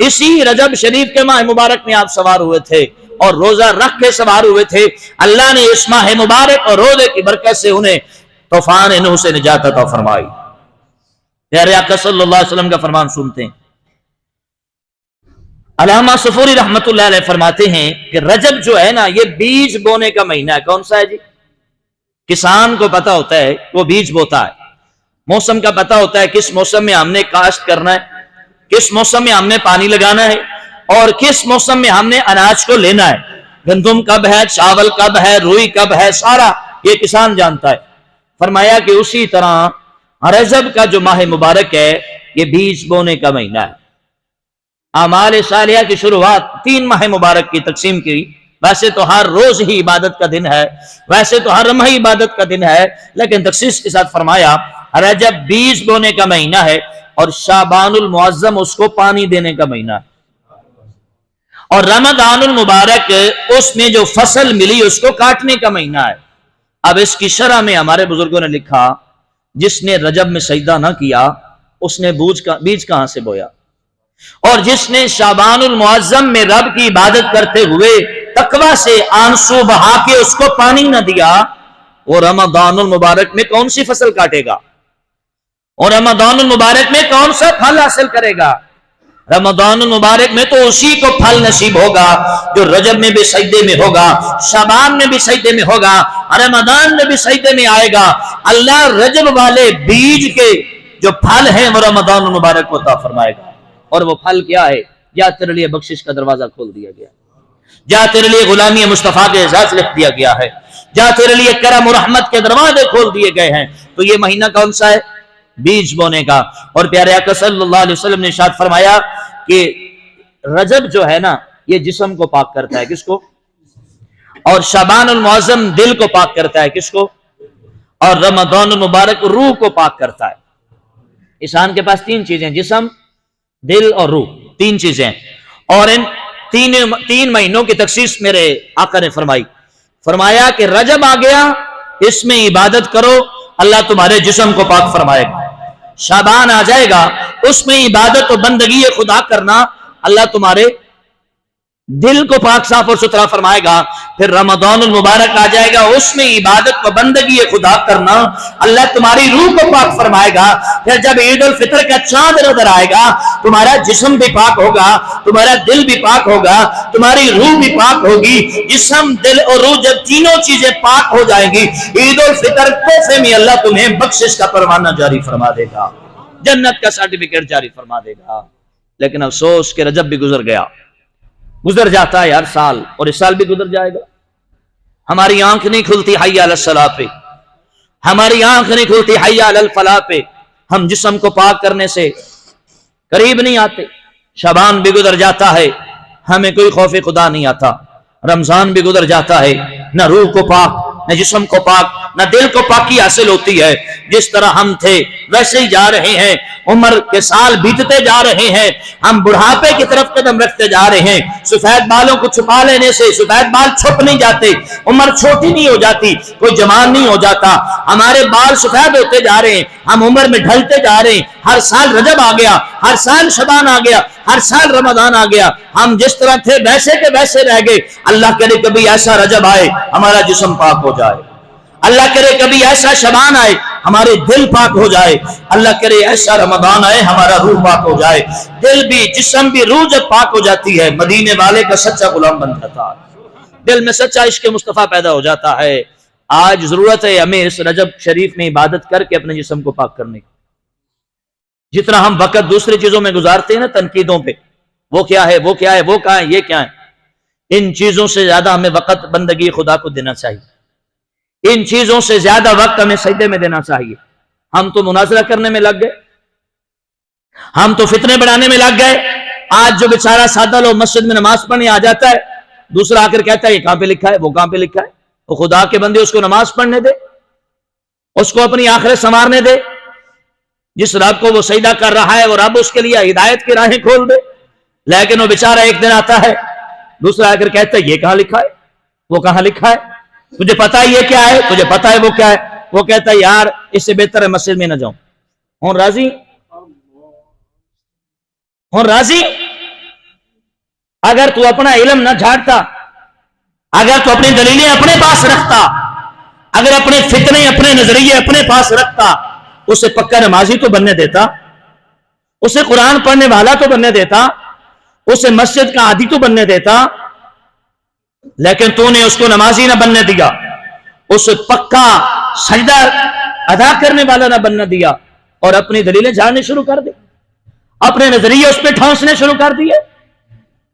اسی رجب شریف کے ماہ مبارک میں آپ سوار ہوئے تھے اور روزہ رکھ کے سوار ہوئے تھے۔ اللہ نے اس ماہ مبارک اور روزے کی برکت سے انہیں طوفان نوح سے نجات عطا فرمائی۔ پیارے آقا صلی اللہ علیہ وسلم کا فرمان سنتے ہیں۔ علامہ صفوری رحمت اللہ علیہ فرماتے ہیں کہ رجب جو ہے نا یہ بیج بونے کا مہینہ ہے۔ کون سا ہے جی؟ کسان کو پتا ہوتا ہے وہ بیج بوتا ہے، موسم کا پتا ہوتا ہے کس موسم میں ہم نے کاشت کرنا ہے، کس موسم میں ہم نے پانی لگانا ہے، اور کس موسم میں ہم نے اناج کو لینا ہے، گندم کب ہے، چاول کب ہے، روئی کب ہے، سارا یہ کسان جانتا ہے۔ فرمایا کہ اسی طرح رجب کا جو ماہ مبارک ہے یہ بیج بونے کا مہینہ ہے۔ اعمال صالحہ کی شروعات 3 ماہ مبارک کی تقسیم کی، ویسے تو ہر روز ہی عبادت کا دن ہے، ویسے تو ہر لمحہ عبادت کا دن ہے، لیکن تخصیص کے ساتھ فرمایا رجب بیج بونے کا مہینہ ہے اور شعبان المعظم اس کو پانی دینے کا مہینہ ہے۔ اور رمضان المبارک اس میں جو فصل ملی اس کو کاٹنے کا مہینہ ہے۔ اب اس کی شرح میں ہمارے بزرگوں نے لکھا جس نے رجب میں سجدہ نہ کیا اس نے بیج کہاں سے بویا، اور جس نے شعبان المعظم میں رب کی عبادت کرتے ہوئے تقوی سے آنسو بہا کے اس کو پانی نہ دیا، وہ رمضان المبارک میں کون سی فصل کاٹے گا، اور رمضان المبارک میں کون سا پھل حاصل کرے گا؟ رمضان المبارک میں تو اسی کو پھل نصیب ہوگا جو رجب میں بھی سجدے میں ہوگا، شعبان میں بھی سجدے میں ہوگا، رمضان میں بھی سجدے میں آئے گا۔ اللہ رجب والے بیج کے جو پھل ہیں وہ رمضان المبارک کو عطا فرمائے گا، اور وہ پھل کیا ہے؟ یا تیرے لیے بخشش کا دروازہ کھول دیا گیا، جا تیرے لیے غلامی مصطفیٰ کے اعزاز لکھ دیا گیا ہے، جا تیرے لیے کرم و رحمت کے دروازے کھول دیے گئے ہیں۔ تو یہ مہینہ کون سا ہے؟ بیج بونے کا۔ اور پیارے آقا صلی اللہ علیہ وسلم نے ارشاد فرمایا کہ رجب جو ہے نا یہ جسم کو پاک کرتا ہے، کس کو؟ اور شعبان المعظم دل کو پاک کرتا ہے، کس کو؟ اور رمضان المبارک روح کو پاک کرتا ہے۔ انسان کے پاس تین چیزیں، جسم، دل اور روح، تین چیزیں، اور ان تین مہینوں کی تخصیص میرے آقا نے فرمایا کہ رجب آ گیا اس میں عبادت کرو اللہ تمہارے جسم کو پاک فرمائے گا، شعبان آ جائے گا اس میں عبادت و بندگی خدا کرنا اللہ تمہارے دل کو پاک صاف اور ستھرا فرمائے گا، پھر رمضان المبارک آ جائے گا اس میں عبادت و بندگی خدا کرنا اللہ تمہاری روح کو پاک فرمائے گا، پھر جب عید الفطر کا چاند نظر آئے گا تمہارا جسم بھی پاک ہوگا، تمہارا دل بھی پاک ہوگا، تمہاری روح بھی پاک ہوگی۔ جسم، دل اور روح جب تینوں چیزیں پاک ہو جائیں گی عید الفطر تحفے میں اللہ تمہیں بخشش کا پروانہ جاری فرما دے گا، جنت کا سرٹیفکیٹ جاری فرما دے گا۔ لیکن افسوس کہ رجب بھی گزر گیا، گزر جاتا ہے ہر سال، اور اس سال بھی گزر جائے گا۔ ہماری آنکھ نہیں کھلتی حی علی الصلاۃ پہ، ہماری آنکھ نہیں کھلتی حی علی الفلاح پہ، ہم جسم کو پاک کرنے سے قریب نہیں آتے۔ شعبان بھی گزر جاتا ہے، ہمیں کوئی خوف خدا نہیں آتا۔ رمضان بھی گزر جاتا ہے، نہ روح کو پاک، نہ جسم کو پاک، نہ دل کو پاکی حاصل ہوتی ہے۔ جس طرح ہم تھے ویسے ہی جا رہے ہیں، عمر کے سال بیتتے جا رہے ہیں، ہم بڑھاپے کی طرف قدم رکھتے جا رہے ہیں۔ سفید بالوں کو چھپا لینے سے سفید بال چھپ نہیں جاتے، عمر چھوٹی نہیں ہو جاتی، کوئی جوان نہیں ہو جاتا۔ ہمارے بال سفید ہوتے جا رہے ہیں، ہم عمر میں ڈھلتے جا رہے ہیں۔ ہر سال رجب آ گیا، ہر سال شعبان آ گیا، ہر سال رمضان آ گیا، ہم جس طرح تھے ویسے کے ویسے رہ گئے۔ اللہ کرے کبھی ایسا رجب آئے ہمارا جسم پاک ہو جائے، اللہ کرے کبھی ایسا شعبان آئے ہمارے دل پاک ہو جائے، اللہ کرے ایسا رمضان آئے ہمارا روح پاک ہو جائے۔ دل بھی جسم بھی روح جب پاک ہو جاتی ہے مدینے والے کا سچا غلام بن جاتا ہے، دل میں سچا عشق مصطفیٰ پیدا ہو جاتا ہے۔ آج ضرورت ہے ہمیں اس رجب شریف میں عبادت کر کے اپنے جسم کو پاک کرنے کی۔ جتنا ہم وقت دوسری چیزوں میں گزارتے ہیں نا، تنقیدوں پہ، وہ کیا ہے، وہ کیا ہے، وہ کہاں ہے، یہ کیا ہے، ان چیزوں سے زیادہ ہمیں وقت بندگی خدا کو دینا چاہیے، ان چیزوں سے زیادہ وقت ہمیں سجدے میں دینا چاہیے۔ ہم تو مناظرہ کرنے میں لگ گئے، ہم تو فتنے بڑھانے میں لگ گئے۔ آج جو بیچارہ سادہ لوگ مسجد میں نماز پڑھنے آ جاتا ہے، دوسرا آ کر کہتا ہے یہ کہاں پہ لکھا ہے، وہ کہاں پہ لکھا ہے۔ وہ خدا کے بندے اس کو نماز پڑھنے دے، اس کو اپنی آخرت سنوارنے دے۔ جس رب کو وہ سجدہ کر رہا ہے وہ رب اس کے لیے ہدایت کی راہیں کھول دے، لیکن وہ بیچارہ ایک دن آتا ہے، دوسرا آ کر کہتا ہے یہ کہاں لکھا ہے، وہ کہاں لکھا ہے، تجھے پتا ہے یہ کیا ہے، تجھے پتا ہے وہ کیا ہے۔ وہ کہتا ہے یار اس سے بہتر ہے مسجد میں نہ جاؤں۔ ہوں راضی، ہوں راضی۔ اگر تو اپنا علم نہ جھاڑتا، اگر تو اپنی دلیلیں اپنے پاس رکھتا، اگر اپنے فتنے اپنے نظریے اپنے پاس رکھتا، اسے پکا نمازی تو بننے دیتا، اسے قرآن پڑھنے والا تو بننے دیتا، اسے مسجد کا عادی تو بننے دیتا، لیکن تو نے اس کو نمازی نہ بننے دیا، اسے پکا سجدہ ادا کرنے والا نہ بننے دیا، اور اپنی دلیلیں جھاڑنے شروع کر دی، اپنے نظریے اس پہ ٹھونسنے شروع کر دیے۔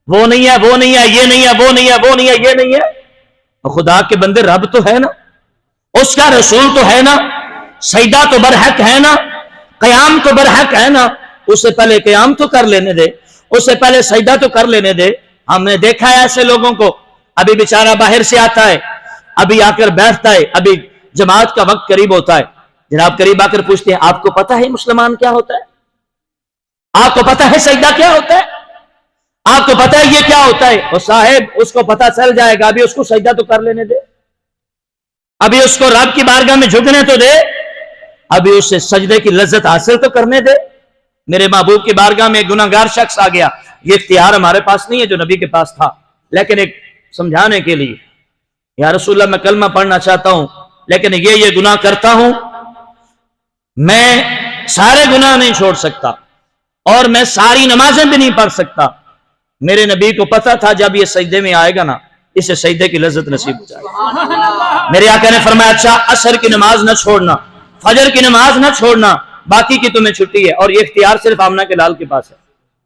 وہ نہیں ہے، وہ نہیں ہے، یہ نہیں ہے، وہ نہیں ہے، وہ نہیں ہے، یہ نہیں ہے۔ خدا کے بندے رب تو ہے نا، اس کا رسول تو ہے نا، سجدہ تو برحق ہے نا، قیام تو برحق ہے نا، اس سے پہلے قیام تو کر لینے دے، اس سے پہلے سجدہ تو کر لینے دے۔ ہم نے دیکھا ہے ایسے لوگوں کو، ابھی بیچارہ باہر سے آتا ہے، ابھی آ کر بیٹھتا ہے، ابھی جماعت کا وقت قریب ہوتا ہے، جناب قریب آ کر پوچھتے ہیں آپ کو پتا ہے مسلمان کیا ہوتا ہے، آپ کو پتا ہے سجدہ کیا ہوتا ہے، آپ کو پتا ہے یہ کیا ہوتا ہے؟ وہ صاحب اس کو پتا چل جائے گا، ابھی اس کو سجدہ تو کر لینے دے، ابھی اس کو رب کی بارگاہ میں جھکنے تو دے، ابھی اس سے سجدے کی لذت حاصل تو کرنے دے۔ میرے محبوب کی بارگاہ میں ایک گناہگار شخص آ گیا، یہ اختیار ہمارے پاس نہیں ہے جو نبی کے پاس تھا، لیکن ایک سمجھانے کے لیے، یا رسول اللہ میں کلمہ پڑھنا چاہتا ہوں لیکن یہ گناہ کرتا ہوں، میں سارے گناہ نہیں چھوڑ سکتا اور میں ساری نمازیں بھی نہیں پڑھ سکتا۔ میرے نبی کو پتا تھا جب یہ سجدے میں آئے گا نا اسے سجدے کی لذت نصیب ہو جائے گی۔ میرے آقا نے فرمایا اچھا عصر کی نماز نہ چھوڑنا، فجر کی نماز نہ چھوڑنا، باقی کی تمہیں چھٹی ہے، اور یہ اختیار صرف آمنہ کے لال کے پاس ہے۔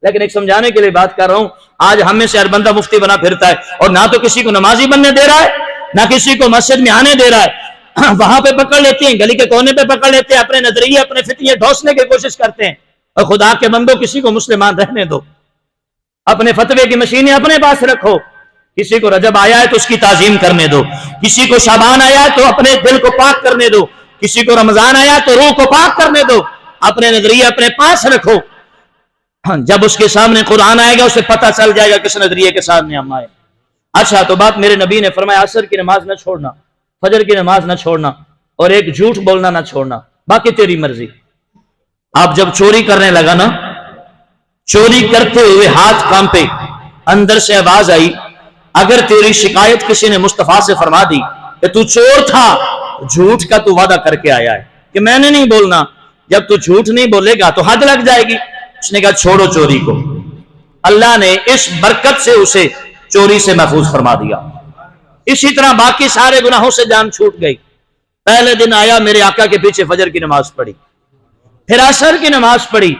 لیکن ایک سمجھانے کے لیے بات کر رہا ہوں، آج ہم میں سے ہر بندہ مفتی بنا پھرتا ہے اور نہ تو کسی کو نمازی بننے دے رہا ہے نہ کسی کو مسجد میں آنے دے رہا ہے، وہاں پہ پکڑ لیتے ہیں، گلی کے کونے پہ پکڑ لیتے ہیں، اپنے نظریے اپنے فتیے ڈھوسنے کی کوشش کرتے ہیں۔ اور خدا کے بندوں کسی کو مسلمان رہنے دو، اپنے فتوے کی مشینیں اپنے پاس رکھو، کسی کو رجب آیا ہے تو اس کی تعظیم کرنے دو، کسی کو شعبان آیا ہے تو اپنے دل کو پاک کرنے دو، کسی کو رمضان آیا ہے تو روح کو پاک کرنے دو، اپنے نظریے اپنے پاس رکھو۔ جب اس کے سامنے قرآن آئے گا اسے پتہ چل جائے گا کس نظریے کے سامنے ہم آئے۔ اچھا تو بات میرے نبی نے فرمایا عصر کی نماز نہ چھوڑنا، فجر کی نماز نہ چھوڑنا، اور ایک جھوٹ بولنا نہ چھوڑنا، باقی تیری مرضی۔ آپ جب چوری کرنے لگا نا، چوری کرتے ہوئے ہاتھ کانپے، اندر سے آواز آئی، اگر تیری شکایت کسی نے مصطفیٰ سے فرما دی کہ تو چور تھا، جھوٹ کا تو وعدہ کر کے آیا ہے کہ میں نے نہیں بولنا، جب تو جھوٹ نہیں بولے گا تو حد لگ جائے گی۔ اس نے کہا چھوڑو چوری کو، اللہ نے اس برکت سے اسے چوری سے محفوظ فرما دیا۔ اسی طرح باقی سارے گناہوں سے جان چھوٹ گئی۔ پہلے دن آیا میرے آقا کے پیچھے فجر کی نماز پڑھی، پھر عصر کی نماز پڑھی،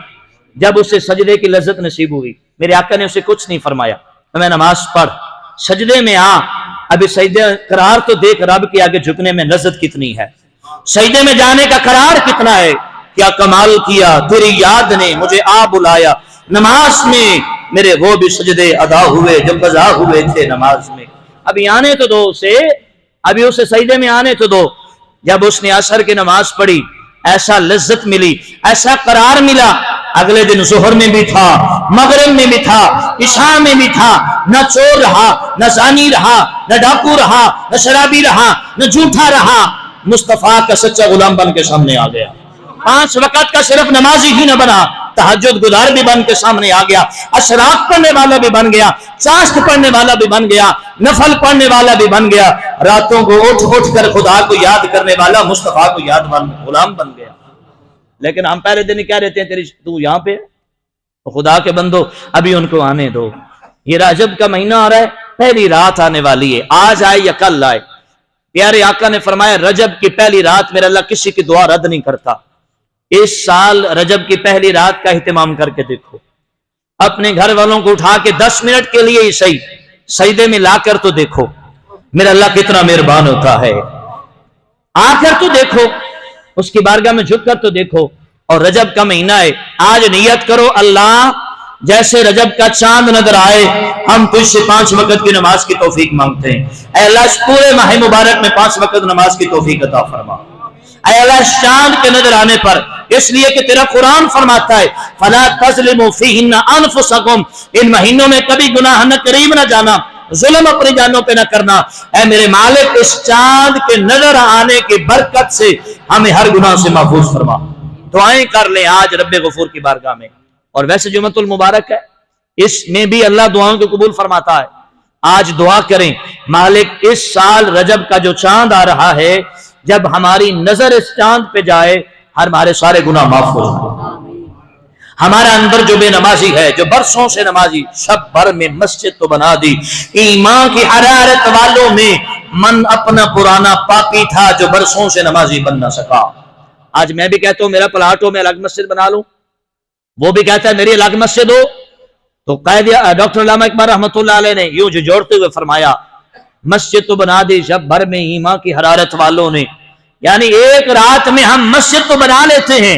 جب اسے سجدے کی لذت نصیب ہوئی میرے آقا نے اسے کچھ نہیں فرمایا، میں نماز پڑھ سجدے میں آ، ابھی سجدے قرار تو دیکھ رب کے آگے جھکنے میں لذت کتنی ہے، سجدے میں جانے کا قرار کتنا ہے، کیا کمال کیا تیری یاد نے مجھے آ بلایا، نماز میں میرے وہ بھی سجدے ادا ہوئے جب قضا ہوئے تھے نماز میں۔ ابھی آنے تو دو اسے، ابھی اسے سجدے میں آنے تو دو۔ جب اس نے عصر کی نماز پڑھی ایسا لذت ملی، ایسا قرار ملا، اگلے دن ظہر میں بھی تھا، مغرب میں بھی تھا، عشاء میں بھی تھا، نہ چور رہا، نہ زانی رہا، نہ ڈاکو رہا، نہ شرابی رہا، نہ جھوٹا رہا، مصطفیٰ کا سچا غلام بن کے سامنے آ گیا۔ 5 وقت کا صرف نمازی ہی نہ بنا، تہجد گزار بھی بن کے سامنے آ گیا، اشراق پڑھنے والا بھی بن گیا، چاشت پڑھنے والا بھی بن گیا، نفل پڑھنے والا بھی بن گیا، راتوں کو اٹھ اٹھ کر خدا کو یاد کرنے والا مصطفیٰ کو یاد غلام بن گیا۔ لیکن ہم پہلے دن ہی کہہ رہتے ہیں تو یہاں پہ خدا کے بندو ابھی ان کو آنے دو، یہ رجب کا مہینہ آ رہا ہے، پہلی رات آنے والی ہے، آج آئے یا کل آئے۔ پیارے آقا نے فرمایا رجب کی پہلی رات میرا اللہ کسی کی دعا رد نہیں کرتا۔ اس سال رجب کی پہلی رات کا اہتمام کر کے دیکھو، اپنے گھر والوں کو اٹھا کے 10 منٹ کے لیے ہی صحیح سجدے میں لا کر تو دیکھو میرا اللہ کتنا مہربان ہوتا ہے، آ کر تو دیکھو، اس کی بارگاہ میں جھک کر تو دیکھو۔ اور رجب کا مہینہ ہے، آج نیت کرو اللہ جیسے رجب کا چاند نظر آئے ہم تجھ سے 5 وقت کی نماز کی توفیق مانگتے ہیں، اے اللہ اس پورے ماہ مبارک میں 5 وقت نماز کی توفیق عطا فرما، اے اللہ اس چاند کے نظر آنے پر، اس لیے کہ تیرا قرآن فرماتا ہے فَلَا تَظْلِمُوا فِيهِنَّ أَنفُسَكُمْ، ان مہینوں میں کبھی گناہ نہ قریب نہ جانا، ظلم اپنی جانوں پہ نہ کرنا۔ اے میرے مالک اس چاند کے نظر آنے کی برکت سے ہمیں ہر گناہ سے محفوظ فرما۔ دعائیں کر لیں آج رب غفور کی بارگاہ میں، اور ویسے جمعۃ المبارک ہے، اس میں بھی اللہ دعاؤں کو قبول فرماتا ہے۔ آج دعا کریں مالک اس سال رجب کا جو چاند آ رہا ہے جب ہماری نظر اس چاند پہ جائے ہمارے سارے گناہ معاف ہو جائیں۔ ہمارا اندر جو بے نمازی ہے، جو برسوں سے نمازی، شب بھر میں مسجد تو بنا دی، ایمان کی حرارت والوں میں من اپنا پرانا پاپی تھا جو برسوں سے نمازی بن نہ سکا۔ آج میں بھی کہتا ہوں میرا پلاٹ ہو میں الگ مسجد بنا لوں، وہ بھی کہتا ہے میری الگ مسجد ہو، تو قائد ڈاکٹر علامہ اقبال رحمۃ اللہ علیہ نے یوں جوڑتے ہوئے فرمایا مسجد تو بنا دی شب بھر میں ایمان کی حرارت والوں نے، یعنی ایک رات میں ہم مسجد تو بنا لیتے ہیں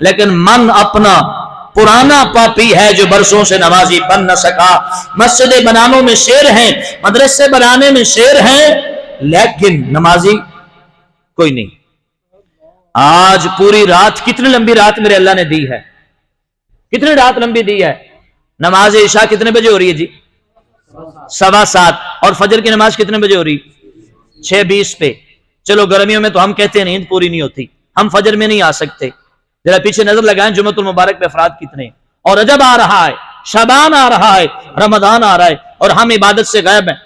لیکن من اپنا پرانا پاپی ہے جو برسوں سے نمازی بن نہ سکا۔ مسجدیں بنانے میں شیر ہیں، مدرسے بنانے میں شیر ہیں، لیکن نمازی کوئی نہیں۔ آج پوری رات، کتنی لمبی رات میرے اللہ نے دی ہے، کتنی رات لمبی دی ہے، نماز عشاء کتنے بجے ہو رہی ہے جی؟ 7:15. اور فجر کی نماز کتنے بجے ہو رہی؟ 6:20 پہ. چلو گرمیوں میں تو ہم کہتے ہیں نیند پوری نہیں ہوتی, ہم فجر میں نہیں آ سکتے. ذرا پیچھے نظر لگائیں جمعۃ المبارک پہ افراد کتنے ہیں, اور رجب آ رہا ہے, شعبان آ رہا ہے, رمضان آ رہا ہے, اور ہم عبادت سے غائب ہیں.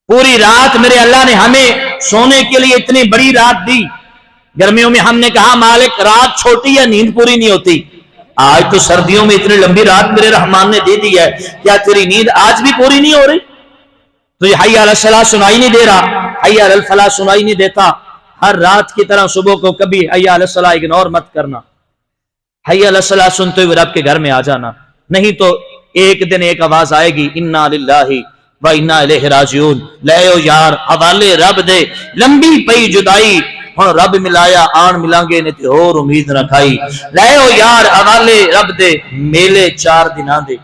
پوری رات میرے اللہ نے ہمیں سونے کے لیے اتنی بڑی رات دی. گرمیوں میں ہم نے کہا مالک رات چھوٹی ہے, نیند پوری نہیں ہوتی. آج تو سردیوں میں اتنی لمبی رات میرے رحمان نے دے دی ہے, کیا تیری نیند آج بھی پوری نہیں ہو رہی؟ تو یہ حی علی الصلاۃ سنائی نہیں دے رہا, حی علی الفلاح سنائی نہیں دیتا. ہر رات کی طرح صبح کو کبھی حی علی الصلاۃ اگنور مت کرنا, حی علی الصلاۃ سنتے ہوئے رب کے گھر میں آ جانا. نہیں تو ایک دن ایک آواز آئے گی, انا للہ و انا الیہ راجعون. لے او یار حوالے رب دے, لمبی پئی جدائی ہن رب ملایا, آن ملیں گے نہیں تے اور امید نہ کھائی. لے او یار حوالے رب دے, میلے 4 دناں دے.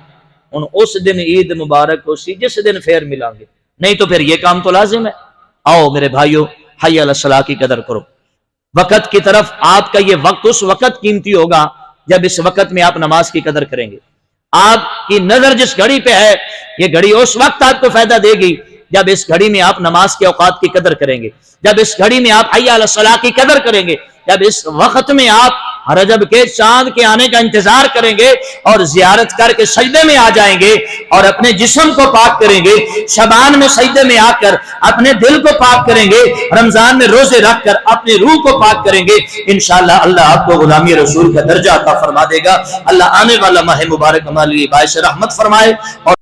ہن اس دن عید مبارک ہو سی جس دن پھر ملیں گے, نہیں تو پھر یہ کام تو لازم ہے. آؤ میرے بھائیو حی علی الصلاۃ کی قدر کرو. وقت کی طرف آپ کا یہ وقت اس وقت قیمتی ہوگا جب اس وقت میں آپ نماز کی قدر کریں گے. آپ کی نظر جس گھڑی پہ ہے, یہ گھڑی اس وقت آپ کو فائدہ دے گی جب اس گھڑی میں آپ نماز کے اوقات کی قدر کریں گے, جب اس گھڑی میں آپ حی علی الصلاۃ کی قدر کریں گے, جب اس وقت میں آپ رجب کے چاند کے آنے کا انتظار کریں گے اور زیارت کر کے سجدے میں آ جائیں گے اور اپنے جسم کو پاک کریں گے, شعبان میں سجدے میں آ کر اپنے دل کو پاک کریں گے, رمضان میں روزے رکھ کر اپنے روح کو پاک کریں گے, انشاءاللہ اللہ آپ کو غلامی رسول کا درجہ عطا فرما دے گا. اللہ آنے والا ماہ مبارک ہمارے لیے باعث رحمت فرمائے اور